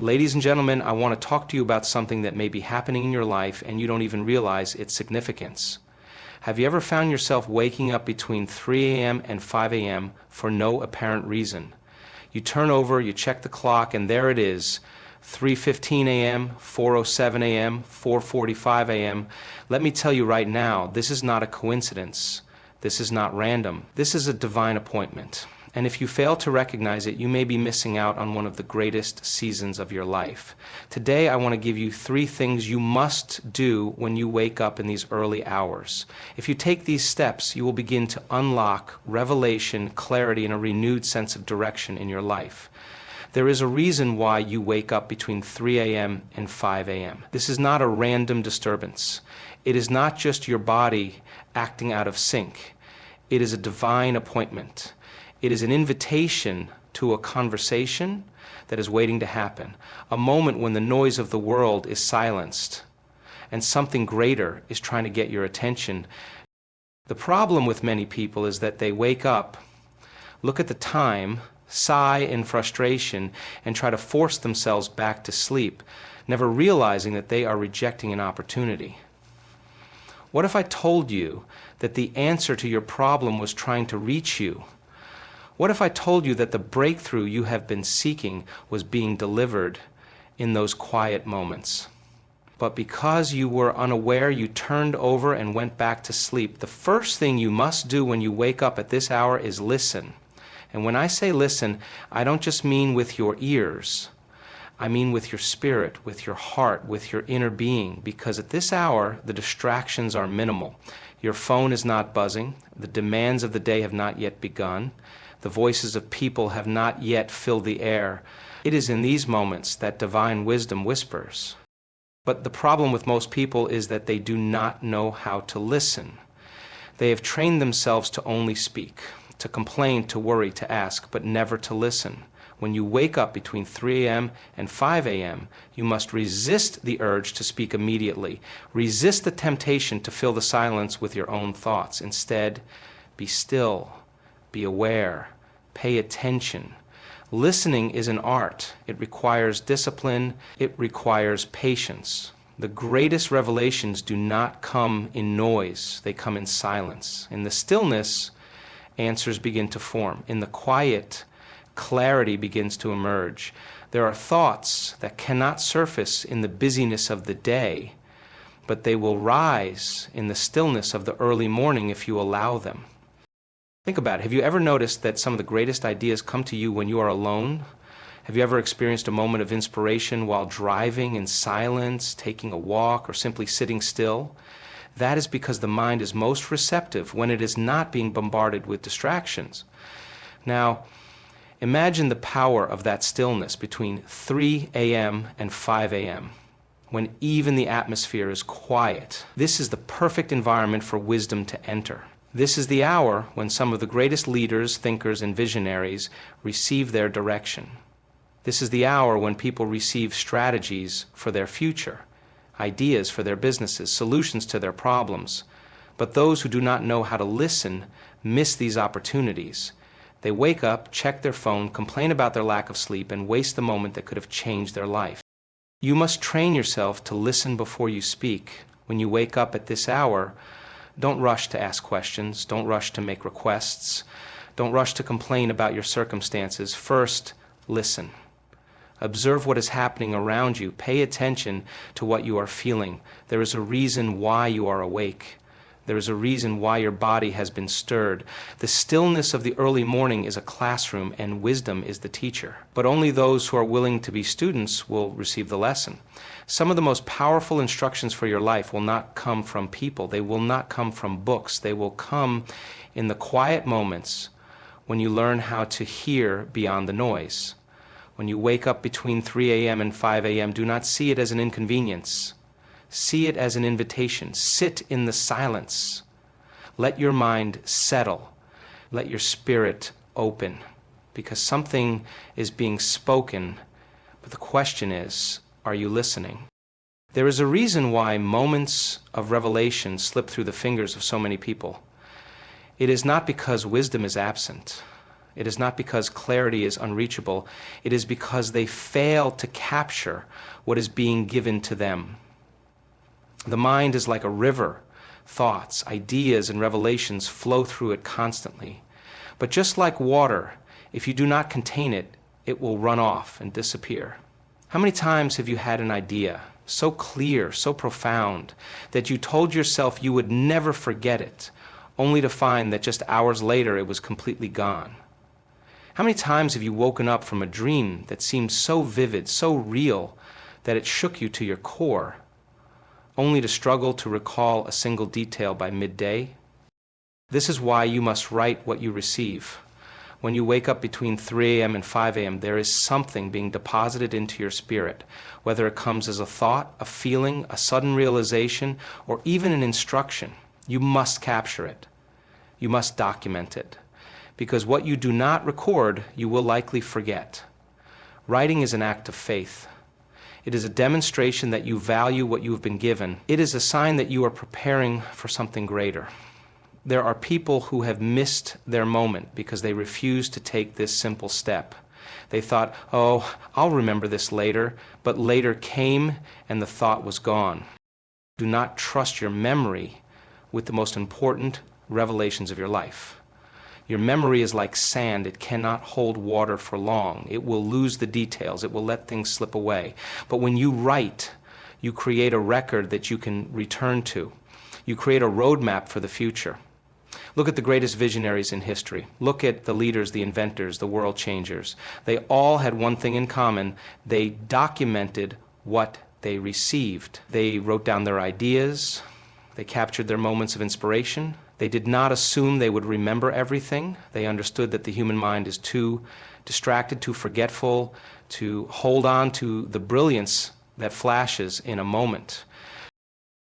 Ladies and gentlemen, I want to talk to you about something that may be happening in your life and you don't even realize its significance. Have you ever found yourself waking up between 3 a.m. and 5 a.m. for no apparent reason? You turn over, you check the clock, and there it is, 3:15 a.m., 4:07 a.m., 4:45 a.m. Let me tell you right now, this is not a coincidence. This is not random. This is a divine appointment. And if you fail to recognize it, you may be missing out on one of the greatest seasons of your life. Today, I want to give you 3 things you must do when you wake up in these early hours. If you take these steps, you will begin to unlock revelation, clarity, and a renewed sense of direction in your life. There is a reason why you wake up between 3 a.m. and 5 a.m. This is not a random disturbance. It is not just your body acting out of sync. It is a divine appointment. It is an invitation to a conversation that is waiting to happen, a moment when the noise of the world is silenced and something greater is trying to get your attention. The problem with many people is that they wake up, look at the time, sigh in frustration, and try to force themselves back to sleep, never realizing that they are rejecting an opportunity. What if I told you that the answer to your problem was trying to reach you? What if I told you that the breakthrough you have been seeking was being delivered in those quiet moments? But because you were unaware, you turned over and went back to sleep. The first thing you must do when you wake up at this hour is listen. And when I say listen, I don't just mean with your ears. I mean with your spirit, with your heart, with your inner being, because at this hour, the distractions are minimal. Your phone is not buzzing. The demands of the day have not yet begun. The voices of people have not yet filled the air. It is in these moments that divine wisdom whispers. But the problem with most people is that they do not know how to listen. They have trained themselves to only speak, to complain, to worry, to ask, but never to listen. When you wake up between 3 a.m. and 5 a.m., you must resist the urge to speak immediately. Resist the temptation to fill the silence with your own thoughts. Instead, be still. Be aware. Pay attention. Listening is an art. It requires discipline. It requires patience. The greatest revelations do not come in noise. They come in silence. In the stillness, answers begin to form. In the quiet, clarity begins to emerge. There are thoughts that cannot surface in the busyness of the day, but they will rise in the stillness of the early morning if you allow them. Think about it. Have you ever noticed that some of the greatest ideas come to you when you are alone? Have you ever experienced a moment of inspiration while driving in silence, taking a walk, or simply sitting still? That is because the mind is most receptive when it is not being bombarded with distractions. Now, imagine the power of that stillness between 3 a.m. and 5 a.m., when even the atmosphere is quiet. This is the perfect environment for wisdom to enter. This is the hour when some of the greatest leaders, thinkers, and visionaries receive their direction. This is the hour when people receive strategies for their future, ideas for their businesses, solutions to their problems. But those who do not know how to listen miss these opportunities. They wake up, check their phone, complain about their lack of sleep, and waste the moment that could have changed their life. You must train yourself to listen before you speak. When you wake up at this hour, don't rush to ask questions. Don't rush to make requests. Don't rush to complain about your circumstances. First, listen. Observe what is happening around you. Pay attention to what you are feeling. There is a reason why you are awake. There is a reason why your body has been stirred. The stillness of the early morning is a classroom, and wisdom is the teacher. But only those who are willing to be students will receive the lesson. Some of the most powerful instructions for your life will not come from people. They will not come from books. They will come in the quiet moments when you learn how to hear beyond the noise. When you wake up between 3 a.m. and 5 a.m., do not see it as an inconvenience. See it as an invitation. Sit in the silence. Let your mind settle. Let your spirit open, because something is being spoken, but the question is, are you listening? There is a reason why moments of revelation slip through the fingers of so many people. It is not because wisdom is absent. It is not because clarity is unreachable. It is because they fail to capture what is being given to them. The mind is like a river. Thoughts, ideas, and revelations flow through it constantly. But just like water, if you do not contain it, it will run off and disappear. How many times have you had an idea so clear, so profound, that you told yourself you would never forget it, only to find that just hours later it was completely gone? How many times have you woken up from a dream that seemed so vivid, so real, that it shook you to your core, only to struggle to recall a single detail by midday? This is why you must write what you receive. When you wake up between 3 a.m. and 5 a.m., there is something being deposited into your spirit, whether it comes as a thought, a feeling, a sudden realization, or even an instruction. You must capture it. You must document it. Because what you do not record, you will likely forget. Writing is an act of faith. It is a demonstration that you value what you have been given. It is a sign that you are preparing for something greater. There are people who have missed their moment because they refused to take this simple step. They thought, oh, I'll remember this later, but later came and the thought was gone. Do not trust your memory with the most important revelations of your life. Your memory is like sand. It cannot hold water for long. It will lose the details. It will let things slip away. But when you write, you create a record that you can return to. You create a roadmap for the future. Look at the greatest visionaries in history. Look at the leaders, the inventors, the world changers. They all had one thing in common. They documented what they received. They wrote down their ideas. They captured their moments of inspiration. They did not assume they would remember everything. They understood that the human mind is too distracted, too forgetful, to hold on to the brilliance that flashes in a moment.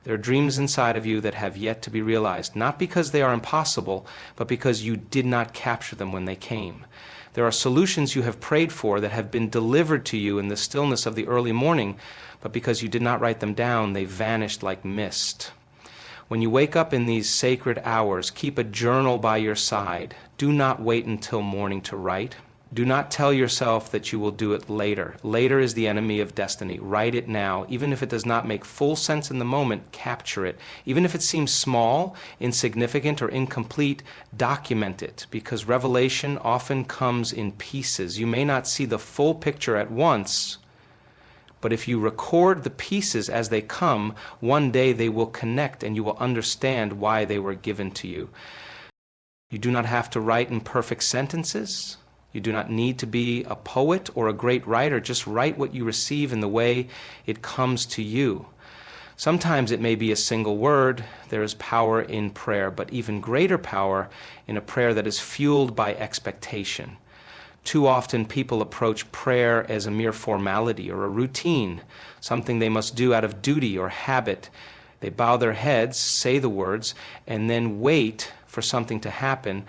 There are dreams inside of you that have yet to be realized, not because they are impossible, but because you did not capture them when they came. There are solutions you have prayed for that have been delivered to you in the stillness of the early morning, but because you did not write them down, they vanished like mist. When you wake up in these sacred hours, keep a journal by your side. Do not wait until morning to write. Do not tell yourself that you will do it later. Later is the enemy of destiny. Write it now. Even if it does not make full sense in the moment, capture it. Even if it seems small, insignificant, or incomplete, document it, because revelation often comes in pieces. You may not see the full picture at once, but if you record the pieces as they come, one day they will connect and you will understand why they were given to you. You do not have to write in perfect sentences. You do not need to be a poet or a great writer. Just write what you receive in the way it comes to you. Sometimes it may be a single word. There is power in prayer, but even greater power in a prayer that is fueled by expectation. Too often people approach prayer as a mere formality or a routine, something they must do out of duty or habit. They bow their heads, say the words, and then wait for something to happen,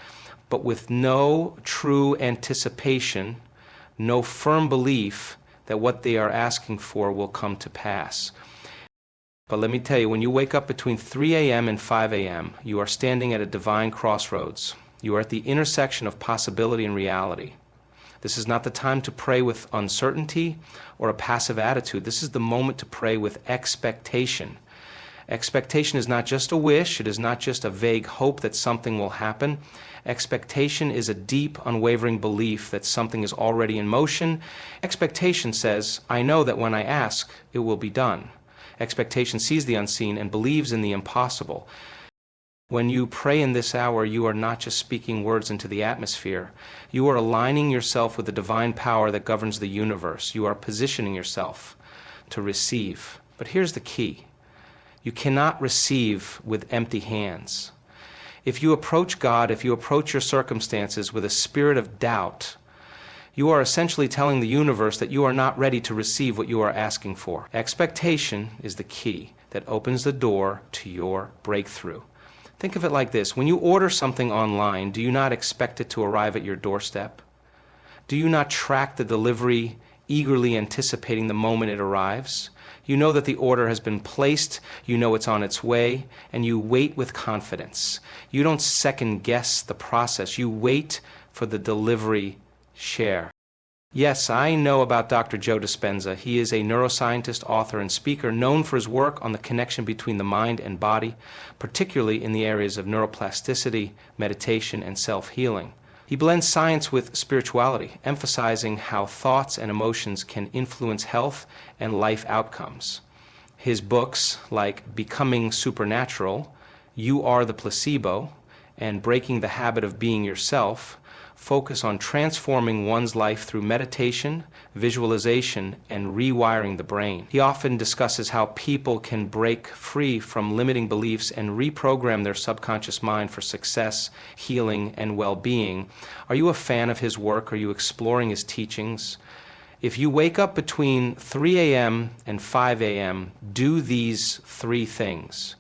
but with no true anticipation, no firm belief that what they are asking for will come to pass. But let me tell you, when you wake up between 3 a.m. and 5 a.m., you are standing at a divine crossroads. You are at the intersection of possibility and reality. This is not the time to pray with uncertainty or a passive attitude. This is the moment to pray with expectation. Expectation is not just a wish. It is not just a vague hope that something will happen. Expectation is a deep, unwavering belief that something is already in motion. Expectation says, I know that when I ask, it will be done. Expectation sees the unseen and believes in the impossible. When you pray in this hour, you are not just speaking words into the atmosphere. You are aligning yourself with the divine power that governs the universe. You are positioning yourself to receive. But here's the key. You cannot receive with empty hands. If you approach God, if you approach your circumstances with a spirit of doubt, you are essentially telling the universe that you are not ready to receive what you are asking for. Expectation is the key that opens the door to your breakthrough. Think of it like this. When you order something online, do you not expect it to arrive at your doorstep? Do you not track the delivery, eagerly anticipating the moment it arrives? You know that the order has been placed, you know it's on its way, and you wait with confidence. You don't second guess the process. You wait for the delivery share. Yes, I know about Dr. Joe Dispenza. He is a neuroscientist, author, and speaker known for his work on the connection between the mind and body, particularly in the areas of neuroplasticity, meditation, and self-healing. He blends science with spirituality, emphasizing how thoughts and emotions can influence health and life outcomes. His books, like Becoming Supernatural, You Are the Placebo, and Breaking the Habit of Being Yourself, focus on transforming one's life through meditation, visualization, and rewiring the brain. He often discusses how people can break free from limiting beliefs and reprogram their subconscious mind for success, healing, and well-being. Are you a fan of his work? Are you exploring his teachings? If you wake up between 3 a.m. and 5 a.m., do these 3 things.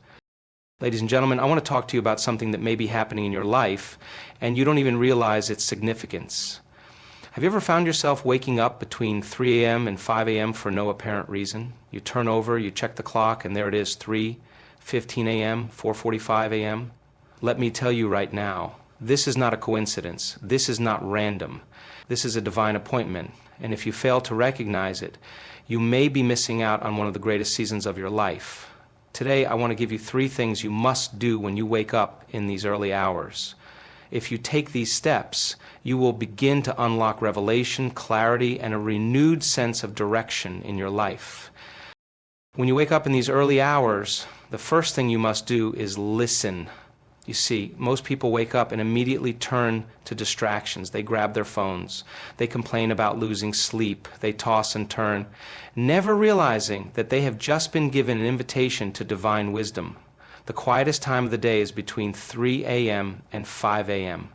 Ladies and gentlemen, I want to talk to you about something that may be happening in your life and you don't even realize its significance. Have you ever found yourself waking up between 3 a.m. and 5 a.m. for no apparent reason? You turn over, you check the clock, and there it is, 3:15 a.m., 4:45 a.m. Let me tell you right now, this is not a coincidence. This is not random. This is a divine appointment. And if you fail to recognize it, you may be missing out on one of the greatest seasons of your life. Today, I want to give you 3 things you must do when you wake up in these early hours. If you take these steps, you will begin to unlock revelation, clarity, and a renewed sense of direction in your life. When you wake up in these early hours, the first thing you must do is listen. You see, most people wake up and immediately turn to distractions. They grab their phones. They complain about losing sleep. They toss and turn, never realizing that they have just been given an invitation to divine wisdom. The quietest time of the day is between 3 a.m. and 5 a.m.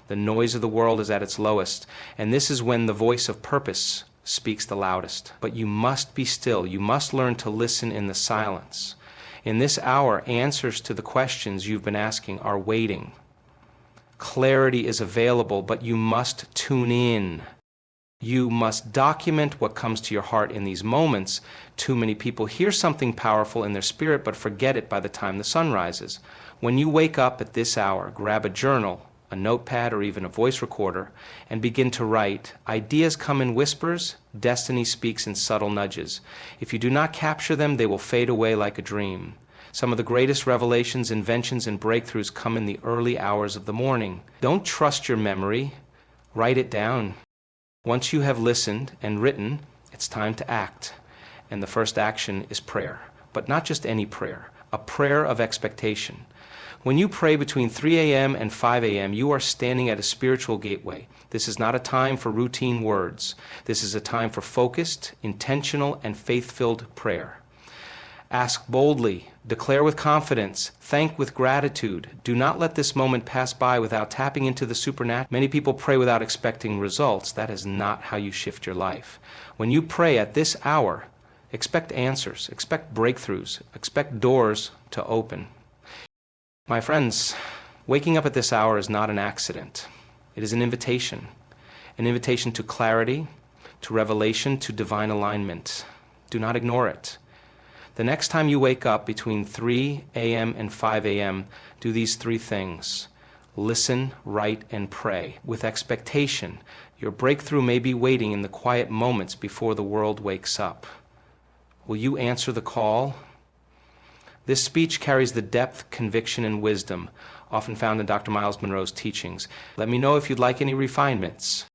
The noise of the world is at its lowest, and this is when the voice of purpose speaks the loudest. But you must be still. You must learn to listen in the silence. In this hour, answers to the questions you've been asking are waiting. Clarity is available, but you must tune in. You must document what comes to your heart in these moments. Too many people hear something powerful in their spirit but forget it by the time the sun rises. When you wake up at this hour, grab a journal, a notepad, or even a voice recorder, and begin to write. Ideas come in whispers, destiny speaks in subtle nudges. If you do not capture them, they will fade away like a dream. Some of the greatest revelations, inventions, and breakthroughs come in the early hours of the morning. Don't trust your memory. Write it down. Once you have listened and written, it's time to act. And the first action is prayer. But not just any prayer, a prayer of expectation. When you pray between 3 a.m. and 5 a.m., you are standing at a spiritual gateway. This is not a time for routine words. This is a time for focused, intentional, and faith-filled prayer. Ask boldly, declare with confidence, thank with gratitude. Do not let this moment pass by without tapping into the supernatural. Many people pray without expecting results. That is not how you shift your life. When you pray at this hour, expect answers, expect breakthroughs, expect doors to open. My friends, waking up at this hour is not an accident. It is an invitation to clarity, to revelation, to divine alignment. Do not ignore it. The next time you wake up between 3 a.m. and 5 a.m., do these 3 things. Listen, write, and pray with expectation. Your breakthrough may be waiting in the quiet moments before the world wakes up. Will you answer the call? This speech carries the depth, conviction, and wisdom often found in Dr. Myles Munroe's teachings. Let me know if you'd like any refinements.